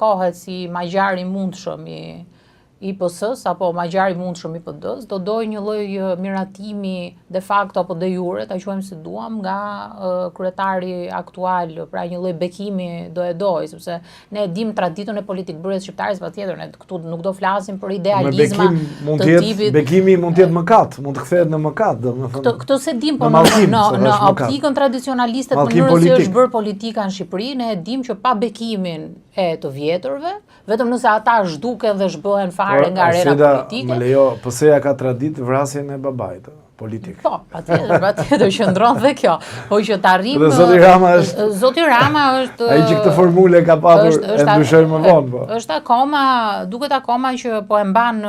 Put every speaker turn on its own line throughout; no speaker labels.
kohet si magjari mundshëm i IPS-s apo magjari mundshëm i PD-s, do doj një lloj miratimi de facto apo de jure, ta quajmë si duam, nga kryetari aktual, pra një lloj bekimi do e doj, sepse ne e dim traditën e politikbërjes shqiptare, patjetër, ne këtu nuk do flasim për idealizma të tipit.
Bekimi mund të jetë mëkat, mund të kthehet në mëkat, domethënë.
Këtë se dim, po në optikën tradicionaliste të mënyrës si është bërë politika në Shqipëri, ne e dim që pa bekimin e të vjetërve, vetëm nëse ata zhduken dhe zhbëhen fare nga arena politike.
Më lejo, PS-ja ka traditë vrasjen e babait politik.
Po, patjetër qëndron dhe kjo. Po që të arrim.
Dhe Zoti Rama është.
Zoti Rama është.
Ai që këtë formule ka patur e ndryshoi më vonë, po.
Është akoma, duket akoma që po e mban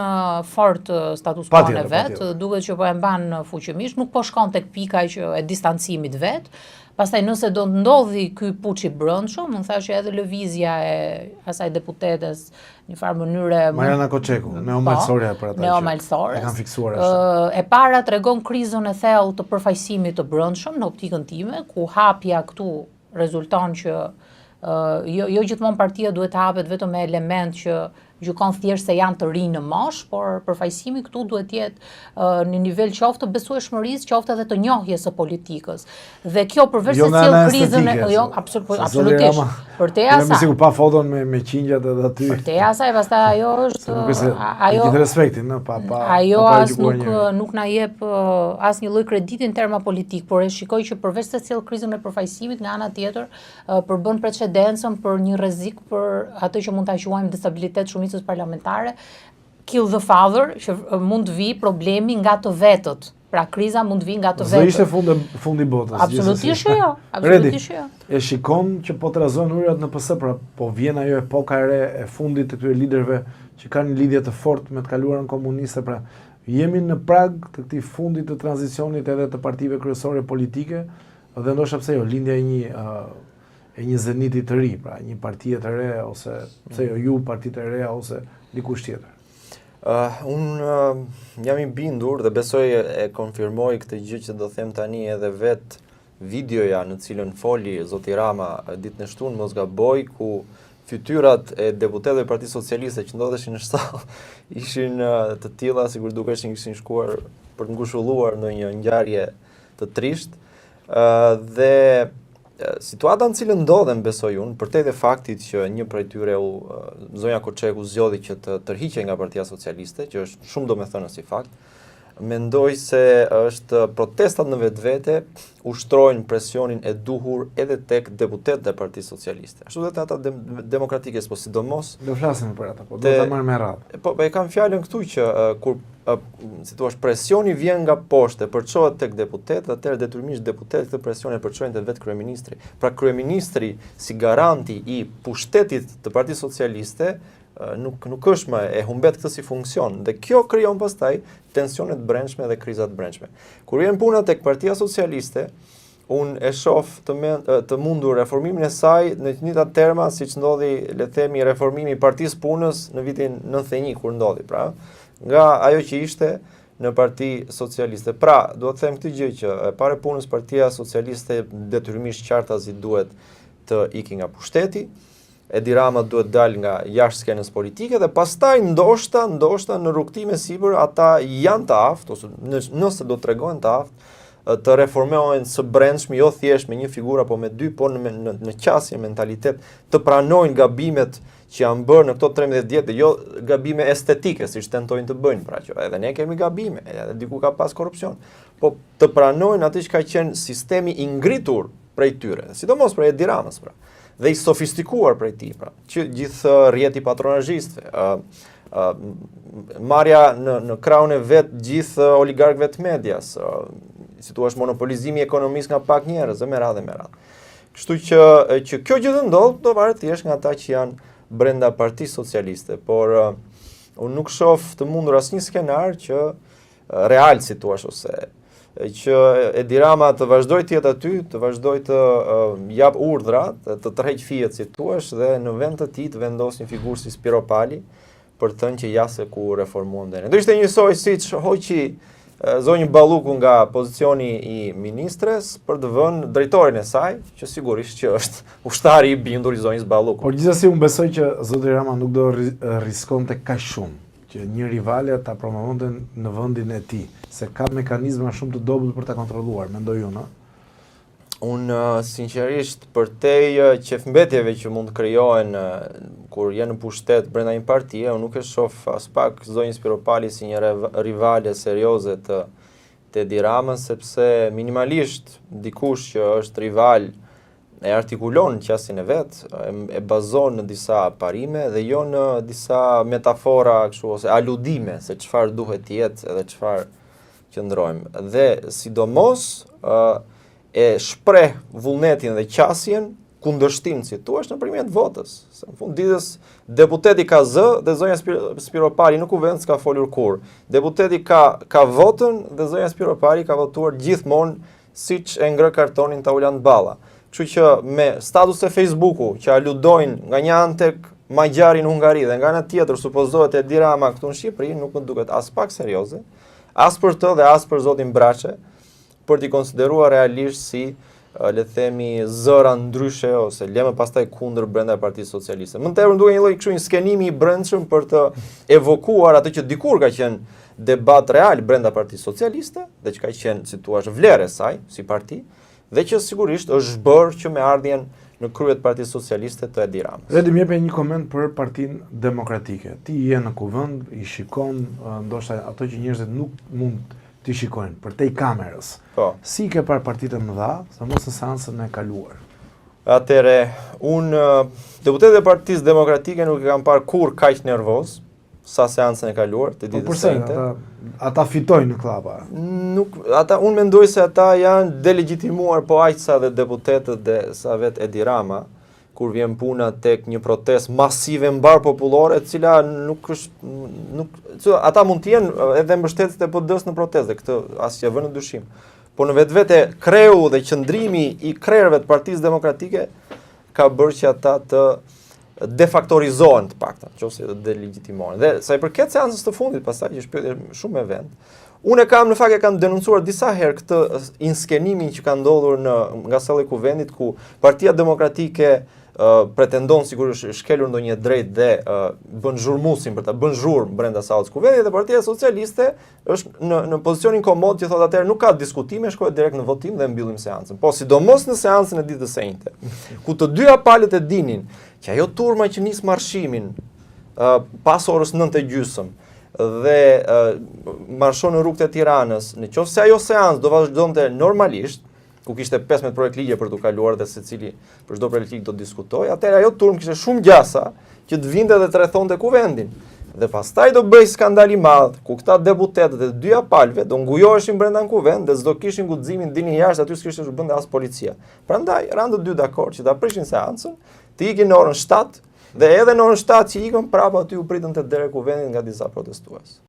fort status quo e vet, duket që po e mban fuqimisht, nuk po shkon tek pika që e distancimit vet. Pastaj nëse do të ndodhi ky puç i brendshëm, më thashë edhe lëvizja e asaj deputetes në farë mënyre.
Mariana Koçeku, neomalsorja për ata.
Neomalsore.
E kanë fiksuar ashtu.
E para tregon krizën e thellë të përfaqësimit të brendshëm në optikën time, ku hapja këtu rezulton që jo gjithmonë partia duhet të hapet vetëm me element që gjykon thjesht se janë të rinj në moshë, por përfaqësimi këtu duhet të jetë në nivel qoftë të besueshmërisë, qoftë edhe të njohjes së politikës. Dhe kjo përveç se sjell krizën absolutisht. Përteja asaj.
Sigur pa foton me qingjat edhe aty.
Përteja asaj, pastaj ajo është
ajo gjithë respektin,
ajo as nuk na jep asnjë lloj krediti në terma politik, por e shikoj që përveç se sjell krizën e përfaqësimit, nga ana tjetër përbën precedencën për një rrezik për atë që mund ta quajmë destabilitet shumicës parlamentare, kill the father, që mund të vi problemi nga të vetët. Pra kriza mund të vi nga të vetët.
Zë ishte fundi botës.
Absolutisht jo. Absolutisht jo.
E shikon që po trazojnë ujrat në PS, pra po vjen ajo epoka e re e fundit të këtyre liderëve që kanë një lidhje të fortë me të kaluarën komuniste, pra jemi në prag të këtij fundit të tranzicionit edhe të partive kryesore politike, dhe ndoshta pse jo, lindja e një zeniti të ri, pra një partie të re, ose pse jo ju parti të reja, ose dikush tjetër.
Unë jam i bindur dhe besoj e konfirmoj këtë gjë që do them tani edhe vet videoja në cilën foli Zoti Rama ditën e shtunë, mos gaboj, ku fytyrat e deputetëve të Partisë Socialiste që ndodheshin në shtallë ishin të tilla, sikur dukeshin kishin shkuar për të ngushulluar në një ngjarje të trisht, dhe situata në cilën ndodhem, besoj unë, përtej dhe faktit që një prej tyre zonja Koçeku zgjodhi që të tërhiqej nga Partia Socialiste, që është shumë domethënës si fakt, mendoj se është protestat në vetvete ushtrojnë presionin e duhur edhe tek deputetët e Partisë Socialiste. Ashtu dhe ata demokratikës, po sidomos.
Do flasim për ata, po do ta marr me radhë.
Po e kam fjalën këtu që kur si thua presioni vjen nga poshtë, përçohet tek deputetët, atëherë detyrimisht deputetët këtë presion e përçojnë te vetë kryeministri. Pra kryeministri si garanti i pushtetit të Partisë Socialiste nuk është më e humbet këtë si funksion, dhe kjo krijon pastaj tensionet brendshme dhe krizat brendshme. Kur vjen puna tek Partia Socialiste, unë e shoh të mundur reformimin e saj në të njëjtat terma siç ndodhi, le të themi, reformimi i Partisë Punës në vitin 91 kur ndodhi, pra, nga ajo që ishte në Parti Socialiste. Pra, duhet të them këtë gjë që e para punës Partia Socialiste detyrimisht qartazi duhet të ikë nga pushteti, Edi Rama duhet dal nga jashtë skenës politike, dhe pastaj ndoshta në rrugtime sipër ata janë të aftë, ose nëse do të tregohen të aftë, të reformohen së brendshmi, jo thjesht me një figurë apo me dy, por në qasje mentalitet, të pranojnë gabimet që janë bërë në këto 13 vjet, jo gabime estetike, siç tentojnë të bëjnë, pra që edhe ne kemi gabime, edhe diku ka pas korrupsion, po të pranojnë atë që ka qenë sistemi i ngritur prej tyre, sidomos prej Edi Ramës, pra, dhe i sofistikuar prej tij, pra, që gjithë rrjeti patronazhistëve, marrja në krahun e vet gjithë oligarkëve të medias, si thua monopolizimi i ekonomisë nga pak njerëz, me radhë. Kështu që kjo gjë do ndodh, do varet thjesht nga ata që janë brenda Partisë Socialiste, por unë nuk shoh të mundur asnjë skenar që real, si thua, ose që Edi Rama të vazhdoj të jetë aty, të vazhdoj të jap urdhra, të tërheq fijet, si thua, dhe në vend të tij të vendos një figurë si Spiro Pali për të thënë që ja se ku reformuam dhe ne. Do ishte njësoj siç hoqi zonjë Balluku nga pozicioni i ministres për të vënë drejtorin e saj, që sigurisht që është ushtari i bindur i zonjës Balluku.
Por gjithsesi unë besoj që zoti Rama nuk do riskonte kaq shumë që një rivale ta promovonte në vendin e tij, se ka mekanizma shumë të dobët për ta kontrolluar, mendoj unë.
Unë sinqerisht përtej qefmbetjeve që mund të krijohen kur janë në pushtet brenda një partie, unë nuk e shoh as pak zonjën Spiropali si një rivale serioze të Edi Ramës, sepse minimalisht dikush që është rival e artikulon qasjen e vet, e bazon në disa parime dhe jo në disa metafora kështu ose aludime se çfarë duhet të jetë edhe çfarë qëndrojmë. Dhe sidomos e shpreh vullnetin dhe qasjen kundërshtim, si thua, nëpërmjet votës. Se në fund ditës deputeti ka zë dhe zonja Spiropali në kuvend s'ka folur kur. Deputeti ka votën dhe zonja Spiropali ka votuar gjithmonë siç e ngrë kartonin Taulant Balla. Kështu që me status e Facebooku që aludojnë nga një anë tek Magjari në Hungari dhe nga ana tjetër supozohet Edi Rama këtu në Shqipëri, nuk më duket as pak serioze, as për të dhe as për zotin Braçe, për t'i konsideruar realisht si, le të themi, zëra ndryshe ose leme pastaj kundër brenda e Partisë Socialiste. Më tepër duhet një lloj kështu një skenimi i brendshëm për të evokuar atë që dikur ka qenë debat real brenda Partisë Socialiste dhe që ka qenë, si thua, vlerë e saj si parti, dhe që sigurisht është zhbërë që me ardhjen në krye të Partisë Socialiste të Edi Ramës.
Redi, më jepe një koment për Partinë Demokratike. Ti je në kuvend, i shikon, ndoshta ato që njerëzit nuk mund t'i shikojnë për tej kamerës.
Po.
Si ke parë partitë e mëdha, sa mos në seancën e kaluar?
Atëre, unë deputetët e Partisë Demokratike nuk e kam parë kur kaq nervoz sa seancën e kaluar të ditës së shenjtë.
Ata fitojnë në klapa.
Unë mendoj se ata janë delegitimuar po aq sa dhe deputetët dhe sa vetë Edi Rama, kur vjen puna tek një protestë masive mbar popullore, e cila ata mund të jenë edhe mbështetës të PD-s në protestë, këtë asnjë vë në dyshim. Po në vetvete kreu dhe qëndrimi i krerëve të Partisë Demokratike ka bërë që ata të defaktorizohen të paktën, nëse të delegitimohen. Dhe sa i përket seancës të fundit, pastaj që shpyetje shumë me vend, unë kam denoncuar disa herë këtë inskenimin që ka ndodhur nga salla e kuvendit ku Partia Demokratike pretendon sigurisht shkelur ndonjë drejt dhe bën zhurmusin për ta bën zhurmë brenda sallës së kuvendit dhe Partia Socialiste është në pozicionin komod që thotë atëherë nuk ka diskutime, shkohet direkt në votim dhe mbyllim seancën. Po sidomos në seancën e ditës së njëjtë, ku të dyja palët e dinin që ajo turma që nis marshimin pas orës 9:30 dhe marshon në rrugët e Tiranës, nëse ajo seancë do vazhdonte normalisht, ku kishte 15 projekt ligje për të kaluar dhe secili për çdo projekt ligj do të diskutojë, atëherë ajo turm kishte shumë gjasa që të vinte dhe të rrethonte kuvendin. Dhe pastaj do bëj skandal i madh ku këta deputetët e dyja palëve do ngujoheshin brenda në kuvend dhe s'do kishin guximin dinin jashtë, aty s'kishte zhbënde as policia. Prandaj ranë të dy dakord që ta prishin seancën, të ikin në orën 7 dhe edhe në orën 7 që ikën prapë aty u pritën te dera e kuvendit nga disa protestues.